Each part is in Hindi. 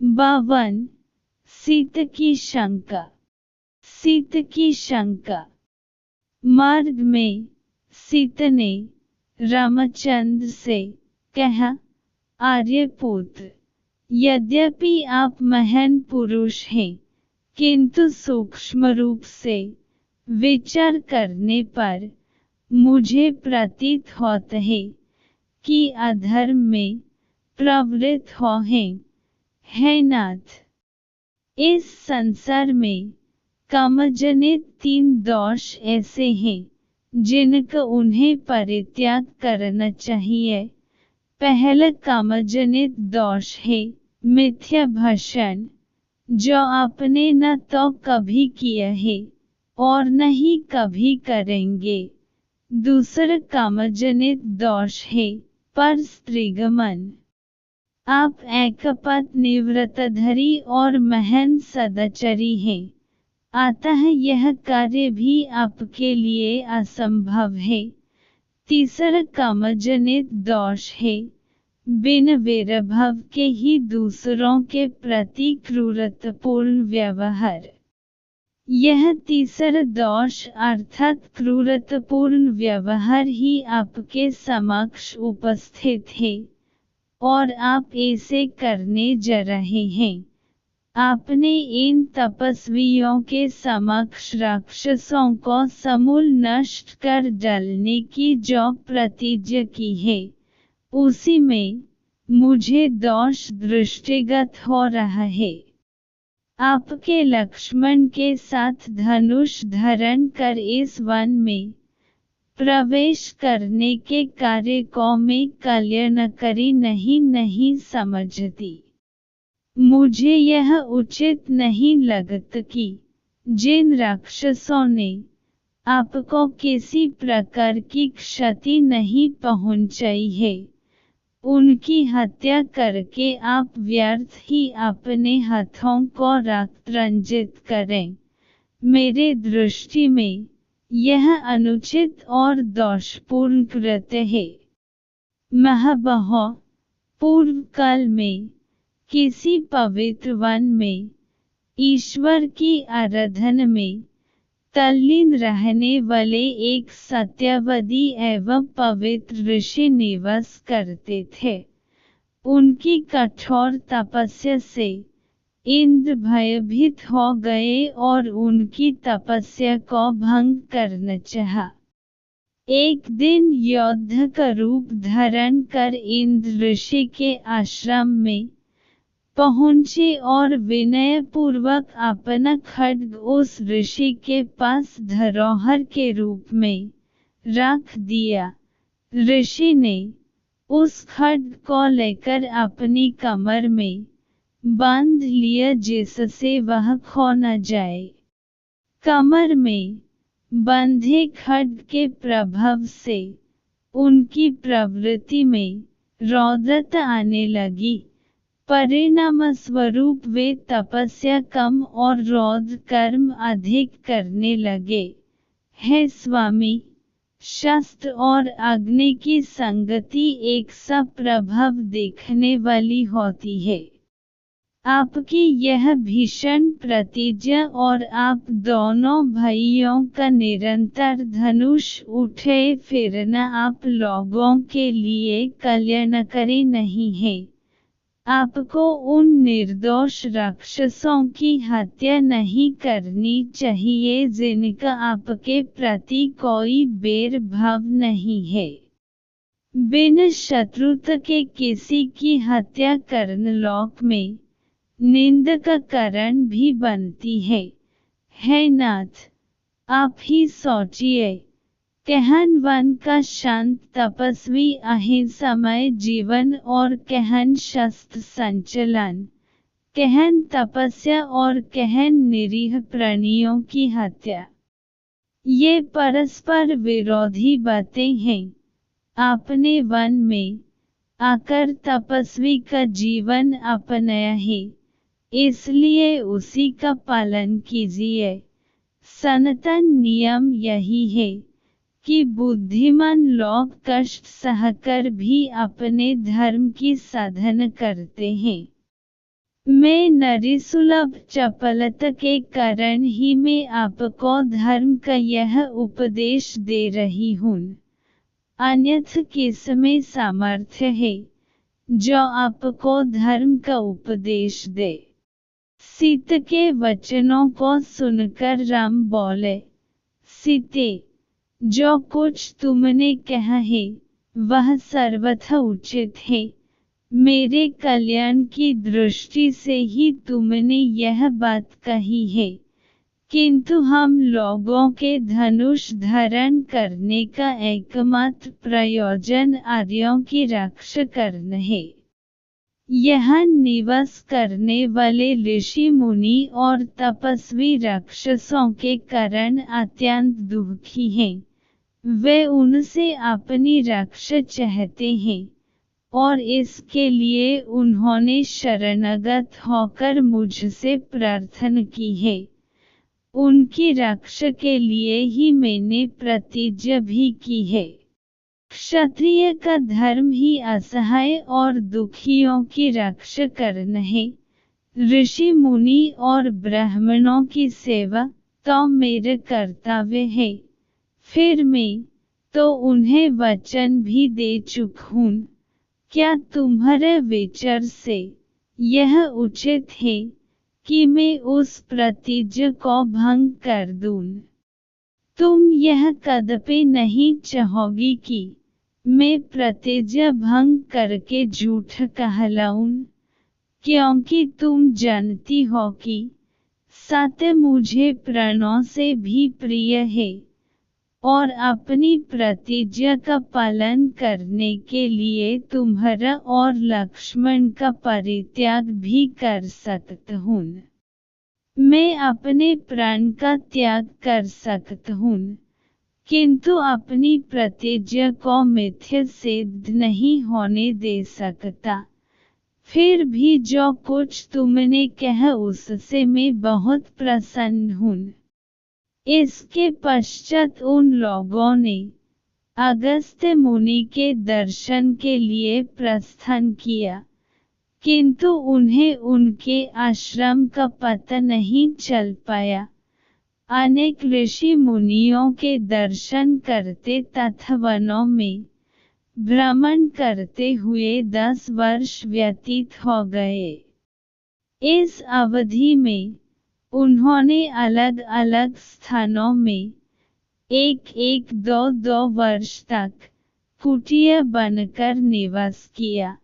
52 सीत की शंका। सीत की शंका। मार्ग में सीत ने रामचंद्र से कहा, आर्यपुत्र, यद्यपि आप महान पुरुष हैं, किंतु सूक्ष्म रूप से विचार करने पर मुझे प्रतीत होता है कि अधर्म में प्रवृत्त हो हैं। है नाथ, इस संसार में कामजनित 3 दोष ऐसे हैं जिनका उन्हें परित्याग करना चाहिए। पहला कामजनित दोष है मिथ्या भाषण, जो आपने न तो कभी किया है और न ही कभी करेंगे। दूसरा कामजनित दोष है पर स्त्रीगमन। आप एकपत्नी व्रतधारी और महान सदाचारी हैं, अतः यह कार्य भी आपके लिए असंभव है। तीसरा कामजनित दोष है बिन वैरभाव के ही दूसरों के प्रति क्रूरतापूर्ण व्यवहार। यह तीसरा दोष अर्थात क्रूरतापूर्ण व्यवहार ही आपके समक्ष उपस्थित है और आप ऐसे करने जा रहे हैं। आपने इन तपस्वियों के समक्ष राक्षसों को समूल नष्ट कर डालने की जो प्रतिज्ञा की है, उसी में मुझे दोष दृष्टिगत हो रहा है। आपके लक्ष्मण के साथ धनुष धारण कर इस वन में प्रवेश करने के कार्य को मैं कल्याणकारी नहीं समझती। मुझे यह उचित नहीं लगता कि जिन राक्षसों ने आपको किसी प्रकार की क्षति नहीं पहुंचाई है, उनकी हत्या करके आप व्यर्थ ही अपने हाथों को रक्त रंजित करें। मेरे दृष्टि में यह अनुचित और दोषपूर्ण कृत्य है। महाबाहो, पूर्व काल में किसी पवित्र वन में ईश्वर की आराधना में तल्लीन रहने वाले एक सत्यवादी एवं पवित्र ऋषि निवास करते थे। उनकी कठोर तपस्या से इंद्र भयभीत हो गए और उनकी तपस्या को भंग करना चाहा। एक दिन योद्धा का रूप धारण कर इंद्र ऋषि के आश्रम में पहुंचे और विनयपूर्वक अपना खड्ग उस ऋषि के पास धरोहर के रूप में रख दिया। ऋषि ने उस खड्ग को लेकर अपनी कमर में बांध लिया जिससे वह खो न जाए। कमर में बंधे खड्ग के प्रभाव से उनकी प्रवृत्ति में रौद्रता आने लगी। परिणाम स्वरूप वे तपस्या कम और रौद्र कर्म अधिक करने लगे। हे स्वामी, शस्त्र और अग्नि की संगति एक सा प्रभाव देखने वाली होती है। आपकी यह भीषण प्रतिज्ञा और आप दोनों भाइयों का निरंतर धनुष उठाए फिरना आप लोगों के लिए कल्याणकारी नहीं है। आपको उन निर्दोष राक्षसों की हत्या नहीं करनी चाहिए जिनका आपके प्रति कोई बैर भाव नहीं है। बिना शत्रुता के किसी की हत्या करना लोक में निंदा का कारण भी बनती है। हे नाथ, आप ही सोचिए, कहन वन का शांत तपस्वी अहिंसामय जीवन और कहन शस्त्र संचलन, कहन तपस्या और कहन निरीह प्राणियों की हत्या, ये परस्पर विरोधी बातें हैं। आपने वन में आकर तपस्वी का जीवन अपनाया है, इसलिए उसी का पालन कीजिए। सनातन नियम यही है कि बुद्धिमान लोग कष्ट सहकर भी अपने धर्म की साधना करते हैं। मैं नरिसुलभ चपलता के कारण ही मैं आपको धर्म का यह उपदेश दे रही हूँ, अन्यथा किसमें सामर्थ्य है जो आपको धर्म का उपदेश दे। सीता के वचनों को सुनकर राम बोले, सीते, जो कुछ तुमने कहा है वह सर्वथा उचित है। मेरे कल्याण की दृष्टि से ही तुमने यह बात कही है, किंतु हम लोगों के धनुष धारण करने का एकमात्र प्रयोजन आर्यों की रक्षा करना है। यहाँ निवास करने वाले ऋषि मुनि और तपस्वी राक्षसों के कारण अत्यंत दुखी हैं। वे उनसे अपनी रक्षा चाहते हैं और इसके लिए उन्होंने शरणागत होकर मुझसे प्रार्थना की है। उनकी रक्षा के लिए ही मैंने प्रतिज्ञा भी की है। क्षत्रिय का धर्म ही असहाय और दुखियों की रक्षा करना है। ऋषि मुनि और ब्राह्मणों की सेवा तो मेरा कर्तव्य है। फिर मैं तो उन्हें वचन भी दे चुका हूँ। क्या तुम्हारे विचार से यह उचित है कि मैं उस प्रतिज्ञा को भंग कर दूं? तुम यह कदापि नहीं चाहोगी कि मैं प्रतिज्ञा भंग करके झूठ कहलाऊं, क्योंकि तुम जानती हो कि सत्य मुझे प्राणों से भी प्रिय है और अपनी प्रतिज्ञा का पालन करने के लिए तुम्हारा और लक्ष्मण का परित्याग भी कर सकता हूँ। मैं अपने प्राण का त्याग कर सकता हूँ, किंतु अपनी प्रतिज्ञा को मिथ्या सिद्ध नहीं होने दे सकता। फिर भी जो कुछ तुमने कहा उससे मैं बहुत प्रसन्न हूँ। इसके पश्चात उन लोगों ने अगस्त्य मुनि के दर्शन के लिए प्रस्थान किया, किंतु उन्हें उनके आश्रम का पता नहीं चल पाया। अनेक ऋषि मुनियों के दर्शन करते तथा वनों में भ्रमण करते हुए 10 वर्ष व्यतीत हो गए। इस अवधि में उन्होंने अलग अलग स्थानों में 1-2 वर्ष तक कुटिया बनकर निवास किया।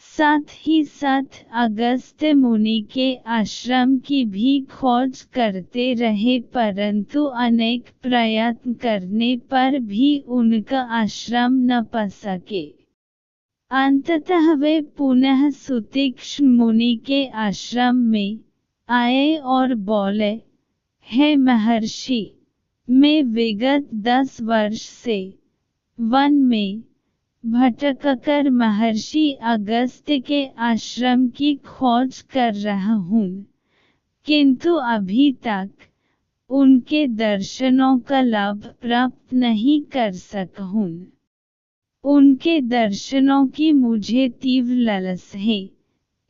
साथ ही साथ अगस्त्य मुनि के आश्रम की भी खोज करते रहे, परंतु अनेक प्रयत्न करने पर भी उनका आश्रम न पा सके। अंततः वे पुनः सुतीक्ष्ण मुनि के आश्रम में आए और बोले, हे महर्षि, मैं विगत 10 वर्ष से वन में भटककर महर्षि अगस्त्य के आश्रम की खोज कर रहा हूँ, किंतु अभी तक उनके दर्शनों का लाभ प्राप्त नहीं कर सका हूँ। उनके दर्शनों की मुझे तीव्र लालसा है,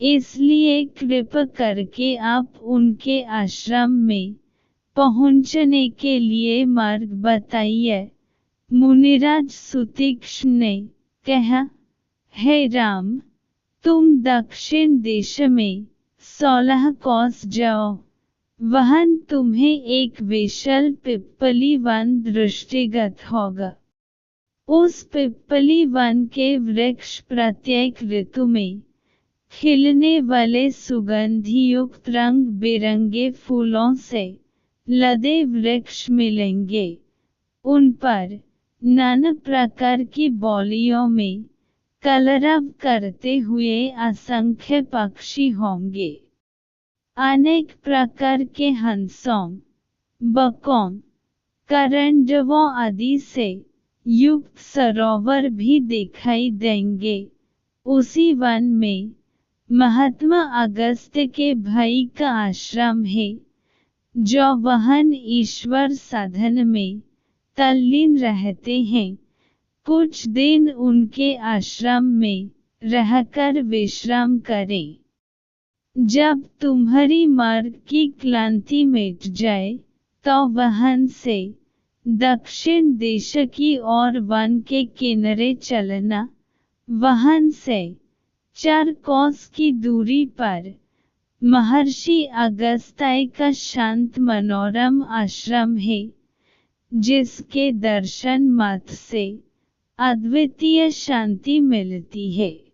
इसलिए कृपा करके आप उनके आश्रम में पहुंचने के लिए मार्ग बताइए। मुनिराज सुतीक्ष्ण ने कहा, हे राम, तुम दक्षिण दिश में 16 कोस जाओ, वहां तुम्हें एक विशाल पिप्पली वन दृष्टिगत होगा। उस पिप्पली वन के वृक्ष प्रत्येक ऋतु में खिलने वाले सुगंधि युक्त रंग बिरंगे फूलों से लदे वृक्ष मिलेंगे। उन पर नाना प्रकार की बोलियों में कलरव करते हुए असंख्य पक्षी होंगे। अनेक प्रकार के हंसों, बकों, करंडवों आदि से युक्त सरोवर भी दिखाई देंगे। उसी वन में महात्मा अगस्त्य के भाई का आश्रम है, जो वहन ईश्वर साधन में तल्लीन रहते हैं। कुछ दिन उनके आश्रम में रहकर विश्राम करें। जब तुम्हारी मार्ग की क्लांति मिट जाए तो वहन से दक्षिण दिशा की ओर वन के किनारे चलना। वहन से 4 कोस की दूरी पर महर्षि अगस्त्य का शांत मनोरम आश्रम है, जिसके दर्शन मात्र से अद्वितीय शांति मिलती है।